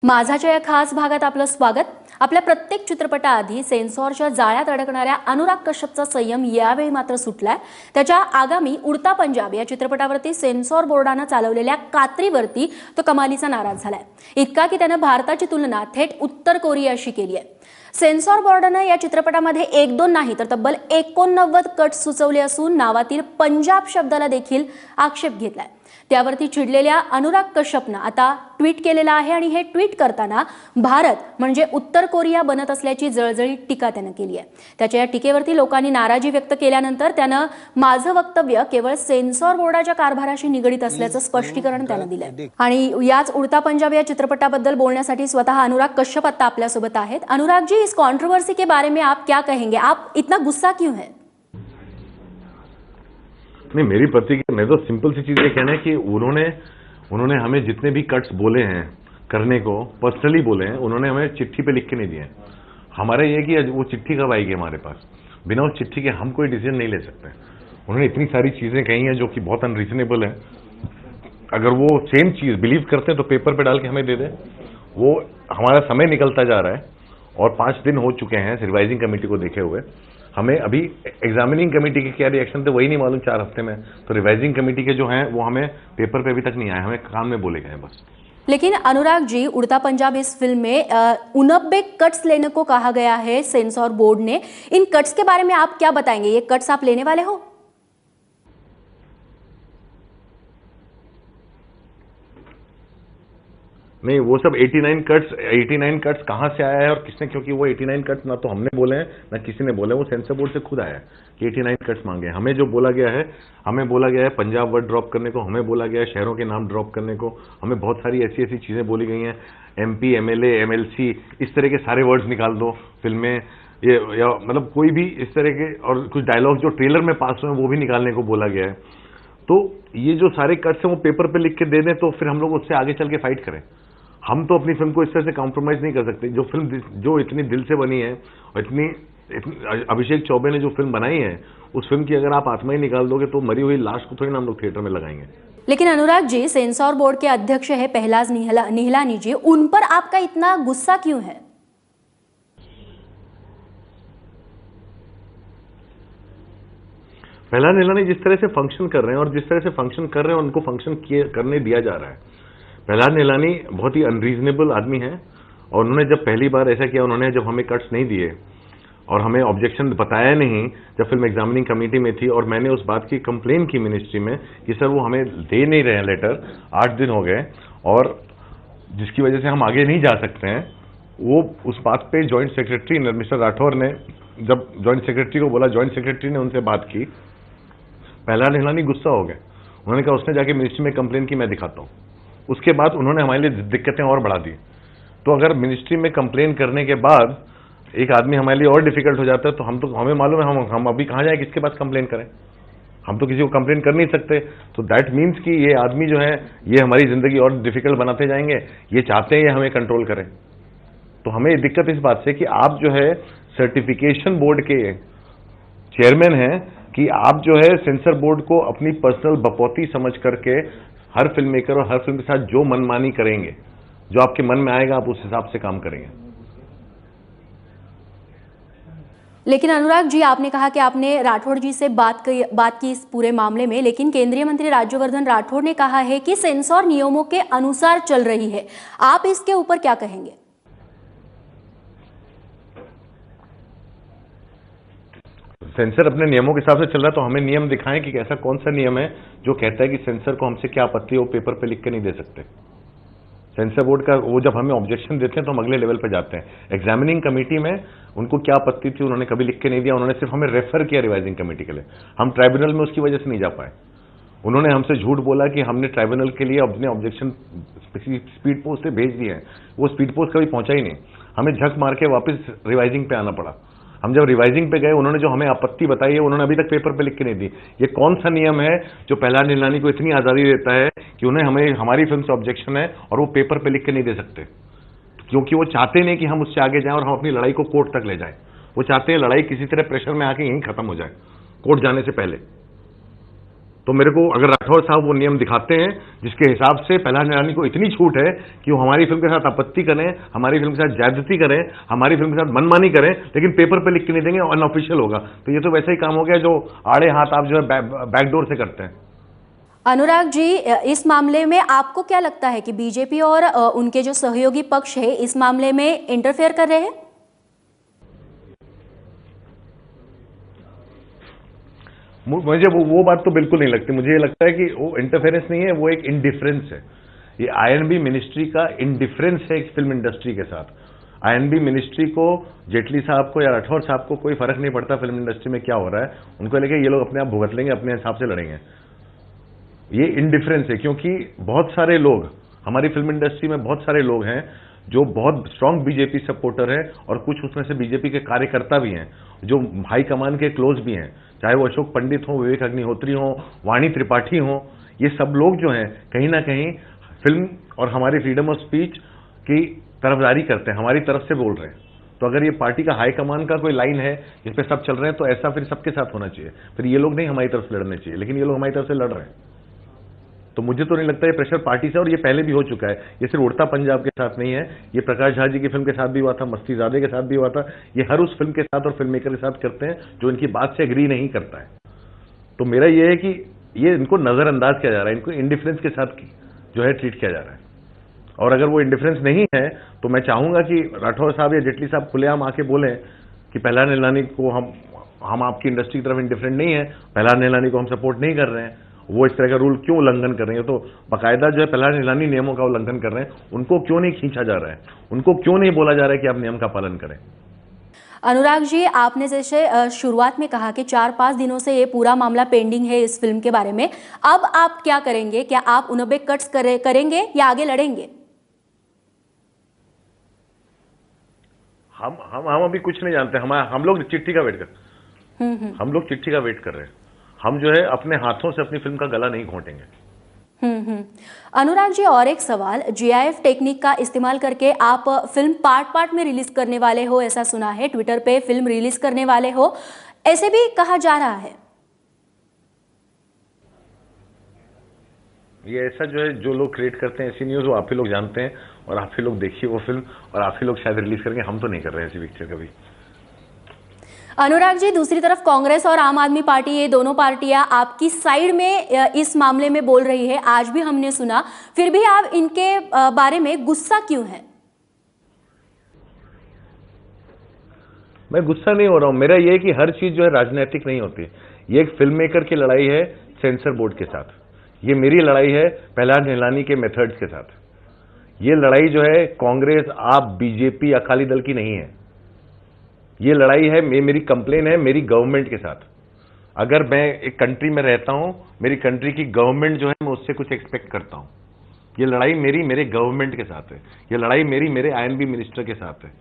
माझाच्या या खास भागात आपलं स्वागत। आपल्या प्रत्येक चित्रपटाआधी सेन्सॉरच्या जाळ्यात अडकणाऱ्या अनुराग कश्यपचा संयम यावेळी मात्र सुटलाय। त्याच्या आगामी उडता पंजाब या चित्रपटावरती सेन्सॉर बोर्डाने चालवलेल्या कात्रीवरती तो कमालीचा नाराज झालाय। इतका की त्याने भारताची तुलना थेट उत्तर कोरियाशी केली आहे। सेन्सॉर बोर्डाने या चित्रपटामध्ये 1-2 नाही तर तब्बल 89 कट सुचवले असून नावातील पंजाब शब्दाला देखील आक्षेप घेतलाय। त्यावरती चिडलेल्या अनुराग कश्यपने आता ट्वीट केलेला आहे आणि हे ट्वीट करताना भारत म्हणजे उत्तर कोरिया बनत असल्याची जळजळीत टीका त्याने केली आहे। त्याच्या या टीकेवरती लोकांनी नाराजी व्यक्त केल्यानंतर त्याने माझं वक्तव्य केवळ सेन्सॉर बोर्डाच्या कारभाराशी निगडित असल्याचं स्पष्टीकरण त्याने दिलंय। आणि याच उडता पंजाब या चित्रपटाबद्दल बोलण्यासाठी स्वतः अनुराग कश्यप आता आपल्या सोबत आहेत। अनुराग जी, इस कंट्रोवर्सी के बारे में आप क्या कहेंगे? आप इतना गुस्सा क्यों है? नहीं, मेरी प्रतिक्रिया, मैं तो सिंपल सी चीज ये कहना है कि उन्होंने हमें जितने भी कट्स बोले हैं करने को, पर्सनली बोले हैं, उन्होंने हमें चिट्ठी पे लिख के नहीं दिए हैं। हमारा ये कि वो चिट्ठी कब आएगी हमारे पास, बिना उस चिट्ठी के हम कोई डिसीजन नहीं ले सकते। उन्होंने इतनी सारी चीजें कही हैं जो कि बहुत अनरीजनेबल है। अगर वो सेम चीज बिलीव करते हैं तो पेपर पे डाल के हमें दे दें। वो हमारा समय निकलता जा रहा है और 5 दिन हो चुके हैं रिवाइजिंग कमेटी को देखे हुए। हमें अभी एग्जामिनिंग कमेटी के क्या रिएक्शन थे वही नहीं मालूम 4 हफ्ते में, तो रिवाइजिंग कमेटी के जो हैं वो हमें पेपर पे अभी तक नहीं आए, हमें कान में बोले गए बस। लेकिन अनुराग जी, उड़ता पंजाब इस फिल्म में 89 कट्स लेने को कहा गया है सेंसॉर बोर्ड ने। इन कट्स के बारे में आप क्या बताएंगे? ये कट्स आप लेने वाले हो? नहीं, वो सब 89 कट्स कहां से आया है और किसने, क्योंकि वो 89 कट्स ना तो हमने बोले हैं ना किसी ने बोले, वो सेंसर बोर्ड से खुद आया है कि 89 कट्स मांगे। हमें जो बोला गया है, हमें बोला गया है पंजाब वर्ड ड्रॉप करने को, हमें बोला गया है शहरों के नाम ड्रॉप करने को, हमें बहुत सारी ऐसी चीजें बोली गई हैं, MP, MLA, MLC, इस तरह के सारे वर्ड्स निकाल दो फिल्म में, ये या मतलब कोई भी इस तरह के, और कुछ डायलॉग जो ट्रेलर में पास हुए वो भी निकालने को बोला गया है। तो ये जो सारे कट्स हैं वो पेपर पे लिख के दे दें तो फिर हम लोग उससे आगे चल के फाइट करें। हम तो अपनी फिल्म को इस तरह से कॉम्प्रोमाइज नहीं कर सकते। जो फिल्म जो इतनी दिल से बनी है और इतनी अभिषेक चौबे ने जो फिल्म बनाई है, उस फिल्म की अगर आप आत्मा ही निकाल दोगे तो मरी हुई लाश को थोड़ी ना हम लोग थिएटर में लगाएंगे। लेकिन अनुराग जी, सेंसॉर बोर्ड के अध्यक्ष है पहलाज निहलानी जी, उन पर आपका इतना गुस्सा क्यों है? पहलाज निहलानी जिस तरह से फंक्शन कर रहे हैं और जिस तरह से फंक्शन कर रहे हैं उनको फंक्शन करने दिया जा रहा है। पहलाज निहलानी बहुत ही अनरीजनेबल आदमी है और उन्होंने जब पहली बार ऐसा किया, उन्होंने जब हमें कट्स नहीं दिए और हमें ऑब्जेक्शन बताया नहीं जब फिल्म एग्जामिनिंग कमेटी में थी, और मैंने उस बात की कंप्लेन की मिनिस्ट्री में कि सर वो हमें दे नहीं रहे हैं लेटर, 8 दिन हो गए और जिसकी वजह से हम आगे नहीं जा सकते हैं। वो उस बात पे जॉइंट सेक्रेटरी मिस्टर राठौर ने जब जॉइंट सेक्रेटरी को बोला, जॉइंट सेक्रेटरी ने उनसे बात की, पहलाज निहलानी गुस्सा हो गए। उन्होंने कहा उसने जाके मिनिस्ट्री में कंप्लेन की, मैं दिखाता हूँ। उसके बाद उन्होंने हमारे लिए दिक्कतें और बढ़ा दी। तो अगर मिनिस्ट्री में कंप्लेन करने के बाद एक आदमी हमारे लिए और डिफिकल्ट हो जाता है तो हमें मालूम है हम अभी कहां जाए, किसके पास कंप्लेन करें? हम तो किसी को कंप्लेन कर नहीं सकते। तो दैट मीन्स कि ये आदमी जो है ये हमारी जिंदगी और डिफिकल्ट बनाते जाएंगे। ये चाहते हैं ये हमें कंट्रोल करें। तो हमें दिक्कत इस बात से कि आप जो है सर्टिफिकेशन बोर्ड के चेयरमैन हैं, कि आप जो है सेंसर बोर्ड को अपनी पर्सनल बपौती समझ करके हर फिल्म मेकर और हर फिल्म के साथ जो मनमानी करेंगे, जो आपके मन में आएगा आप उस हिसाब से काम करेंगे। लेकिन अनुराग जी, आपने कहा कि आपने राठौड़ जी से बात की इस पूरे मामले में, लेकिन केंद्रीय मंत्री राज्यवर्धन राठौड़ ने कहा है कि सेंसॉर नियमों के अनुसार चल रही है। आप इसके ऊपर क्या कहेंगे? सेंसर अपने नियमों के हिसाब से चल रहा है तो हमें नियम दिखाएं कि ऐसा कौन सा नियम है जो कहता है कि सेंसर को हमसे क्या आपत्ति है, वो पेपर पे लिख के नहीं दे सकते। सेंसर बोर्ड का वो जब हमें ऑब्जेक्शन देते हैं तो हम अगले लेवल पे जाते हैं। एग्जामिनिंग कमेटी में उनको क्या आपत्ति थी उन्होंने कभी लिख के नहीं दिया, उन्होंने सिर्फ हमें रेफर किया रिवाइजिंग कमेटी के लिए। हम ट्राइब्यूनल में उसकी वजह से नहीं जा पाए। उन्होंने हमसे झूठ बोला कि हमने ट्राइब्यूनल के लिए अपने ऑब्जेक्शन स्पीड पोस्ट से भेज दिए हैं, वो स्पीड पोस्ट कभी पहुंचा ही नहीं। हमें झक मार के वापस रिवाइजिंग पे आना पड़ा। हम जब रिवाइजिंग पे गए उन्होंने जो हमें आपत्ति बताई है उन्होंने अभी तक पेपर पे लिख के नहीं दी। ये कौन सा नियम है जो पहलाज निहलानी को इतनी आजादी देता है कि उन्हें हमारी फिल्म से ऑब्जेक्शन है और वो पेपर पे लिख के नहीं दे सकते? क्योंकि वो चाहते नहीं कि हम उससे आगे जाएं और हम अपनी लड़ाई को कोर्ट तक ले जाएं। वो चाहते हैं लड़ाई किसी तरह प्रेशर में आके यहीं खत्म हो जाए कोर्ट जाने से पहले। तो मेरे को अगर राठौर साहब वो नियम दिखाते हैं जिसके हिसाब से प्रहलाद निलानी को इतनी छूट है कि वो हमारी फिल्म के साथ आपत्ति करें, हमारी फिल्म के साथ ज्यादती करें, हमारी फिल्म के साथ मनमानी करें, लेकिन पेपर पे लिख के नहीं देंगे, अनऑफिशियल होगा, तो ये तो वैसा ही काम हो गया जो आड़े हाथ आप जो है बैकडोर से करते हैं। अनुराग जी, इस मामले में आपको क्या लगता है कि बीजेपी और उनके जो सहयोगी पक्ष है इस मामले में इंटरफेयर कर रहे हैं? मुझे वो बात तो बिल्कुल नहीं लगती। मुझे ये लगता है कि वो इंटरफेरेंस नहीं है, वो एक इंडिफरेंस है। ये आईएनबी मिनिस्ट्री का इंडिफरेंस है एक फिल्म इंडस्ट्री के साथ। आईएनबी मिनिस्ट्री को, जेटली साहब को या राठौर साहब को कोई फर्क नहीं पड़ता फिल्म इंडस्ट्री में क्या हो रहा है, उनको लेके ये लोग अपने आप भुगत लेंगे, अपने हिसाब से लड़ेंगे। ये इंडिफरेंस है, क्योंकि बहुत सारे लोग हमारी फिल्म इंडस्ट्री में, बहुत सारे लोग हैं जो बहुत स्ट्रांग बीजेपी सपोर्टर है, और कुछ उसमें से बीजेपी के कार्यकर्ता भी हैं जो हाई कमान के क्लोज भी हैं, चाहे वो अशोक पंडित हो, विवेक अग्निहोत्री हो, वाणी त्रिपाठी हो। ये सब लोग जो हैं कहीं ना कहीं फिल्म और हमारी फ्रीडम ऑफ स्पीच की तरफदारी करते हैं, हमारी तरफ से बोल रहे हैं। तो अगर ये पार्टी का हाई कमान का कोई लाइन है जिस पे सब चल रहे हैं, तो ऐसा फिर सबके साथ होना चाहिए। फिर ये लोग नहीं हमारी तरफ से लड़ने चाहिए, लेकिन ये लोग हमारी तरफ से लड़ रहे हैं। तो मुझे तो नहीं लगता ये प्रेशर पार्टी से, और ये पहले भी हो चुका है। ये सिर्फ उड़ता पंजाब के साथ नहीं है, ये प्रकाश झा जी की फिल्म के साथ भी हुआ था, मस्तीजादे के साथ भी हुआ था। ये हर उस फिल्म के साथ और फिल्म मेकर के साथ करते हैं जो इनकी बात से एग्री नहीं करता है। तो मेरा ये है कि ये इनको नजरअंदाज किया जा रहा है, इनको इंडिफरेंस के साथ जो है ट्रीट किया जा रहा है। और अगर वो इंडिफरेंस नहीं है तो मैं चाहूंगा कि राठौर साहब या जेटली साहब खुलेआम आके बोलें कि प्रहलाद निलानी को हम आपकी इंडस्ट्री की तरफ इंडिफरेंट नहीं है, प्रहलाद निलानी को हम सपोर्ट नहीं कर रहे हैं, वो इस तरह का रूल क्यों उल्लंघन कर रहे हैं। तो बाकायदा जो है प्रहलाद निलानी नियमों का उल्लंघन कर रहे हैं, उनको क्यों नहीं खींचा जा रहा है, उनको क्यों नहीं बोला जा रहा है कि आप नियम का पालन करें। अनुराग जी, आपने जैसे शुरुआत में कहा कि 4-5 दिनों से ये पूरा मामला पेंडिंग है इस फिल्म के बारे में, अब आप क्या करेंगे? क्या आप 90 कट्स करेंगे या आगे लड़ेंगे? हम अभी कुछ नहीं जानते। हम लोग चिट्ठी का वेट हम लोग चिट्ठी का वेट कर रहे हैं। हम जो है अपने हाथों से अपनी फिल्म का गला नहीं घोंटेंगे। अनुराग जी, और एक सवाल, जीआईएफ टेक्निक का इस्तेमाल करके आप फिल्म पार्ट में रिलीज करने वाले हो, ऐसा सुना है। ट्विटर पे फिल्म रिलीज करने वाले हो, ऐसे भी कहा जा रहा है। ये ऐसा जो है, जो लोग क्रिएट करते हैं ऐसी न्यूज, वो आप ही लोग जानते हैं, और आप ही लोग देखिए वो फिल्म, और आप ही लोग शायद रिलीज करेंगे। हम तो नहीं कर रहे हैं ऐसी पिक्चर कभी। अनुराग जी, दूसरी तरफ कांग्रेस और आम आदमी पार्टी, ये दोनों पार्टियां आपकी साइड में इस मामले में बोल रही है, आज भी हमने सुना, फिर भी आप इनके बारे में गुस्सा क्यों है? मैं गुस्सा नहीं हो रहा हूं। मेरा यह है कि हर चीज जो है राजनीतिक नहीं होती। ये एक फिल्म मेकर की लड़ाई है सेंसर बोर्ड के साथ, ये मेरी लड़ाई है प्रहलाद निलानी के मेथड्स के साथ। ये लड़ाई जो है कांग्रेस, आप, बीजेपी, अकाली दल की नहीं है। ये लड़ाई है, मेरी कंप्लेन है मेरी गवर्नमेंट के साथ। अगर मैं एक कंट्री में रहता हूं, मेरी कंट्री की गवर्नमेंट जो है, मैं उससे कुछ एक्सपेक्ट करता हूं। ये लड़ाई मेरे गवर्नमेंट के साथ है। ये लड़ाई मेरे आईएनबी मिनिस्टर के साथ है,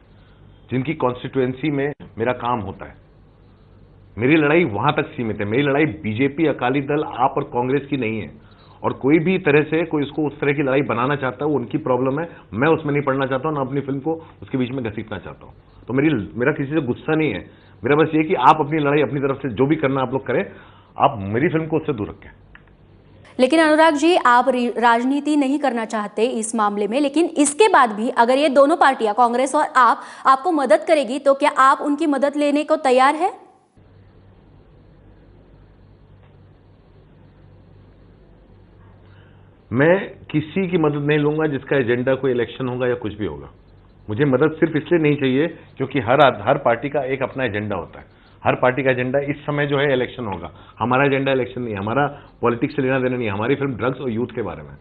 जिनकी कॉन्स्टिट्यूएंसी में मेरा काम होता है। मेरी लड़ाई वहां तक सीमित है। मेरी लड़ाई बीजेपी, अकाली दल, आप और कांग्रेस की नहीं है। और कोई भी तरह से कोई उसको उस तरह की लड़ाई बनाना चाहता है, वो उनकी प्रॉब्लम है। मैं उसमें नहीं पड़ना चाहता हूं, ना अपनी फिल्म को उसके बीच में घसीटना चाहता हूं। तो मेरा किसी से गुस्सा नहीं है। मेरा बस ये कि आप अपनी लड़ाई अपनी तरफ से जो भी करना आप लोग करें, आप मेरी फिल्म को उससे दूर रखें। लेकिन अनुराग जी, आप राजनीति नहीं करना चाहते इस मामले में, लेकिन इसके बाद भी अगर ये दोनों पार्टियां, कांग्रेस और आप, आपको मदद करेगी, तो क्या आप उनकी मदद लेने को तैयार है? मैं किसी की मदद नहीं लूंगा जिसका एजेंडा कोई इलेक्शन होगा या कुछ भी होगा। मुझे मदद सिर्फ इसलिए नहीं चाहिए क्योंकि हर पार्टी का एक अपना एजेंडा होता है। हर पार्टी का एजेंडा इस समय जो है इलेक्शन होगा। हमारा एजेंडा इलेक्शन नहीं है, हमारा पॉलिटिक्स से लेना देना नहीं है। हमारी फिल्म ड्रग्स और यूथ के बारे में।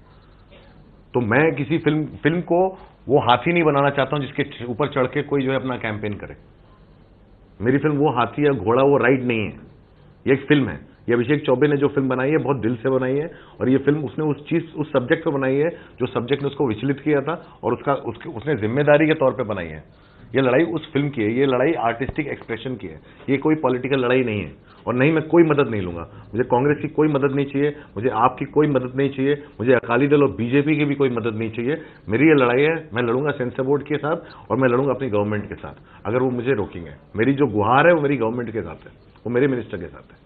तो मैं किसी फिल्म को वो हाथी नहीं बनाना चाहता हूं जिसके ऊपर चढ़ के कोई जो है अपना कैंपेन करे। मेरी फिल्म वो हाथी या घोड़ा, वो राइड नहीं है। ये एक फिल्म है। ये अभिषेक चौबे ने जो फिल्म बनाई है, बहुत दिल से बनाई है, और ये फिल्म उसने उस सब्जेक्ट पे बनाई है जो सब्जेक्ट ने उसको विचलित किया था, और उसने जिम्मेदारी के तौर पे बनाई है। ये लड़ाई उस फिल्म की है, ये लड़ाई आर्टिस्टिक एक्सप्रेशन की है। ये कोई पॉलिटिकल लड़ाई नहीं है, और नहीं, मैं कोई मदद नहीं लूंगा। मुझे कांग्रेस की कोई मदद नहीं चाहिए, मुझे आपकी कोई मदद नहीं चाहिए, मुझे अकाली दल और बीजेपी की भी कोई मदद नहीं चाहिए। मेरी ये लड़ाई है, मैं लड़ूंगा सेंसर बोर्ड के साथ, और मैं लड़ूंगा अपनी गवर्नमेंट के साथ, अगर वो मुझे रोकेंगे। मेरी जो गुहार है वो मेरी गवर्नमेंट के साथ है, वो मेरे मिनिस्टर के साथ है।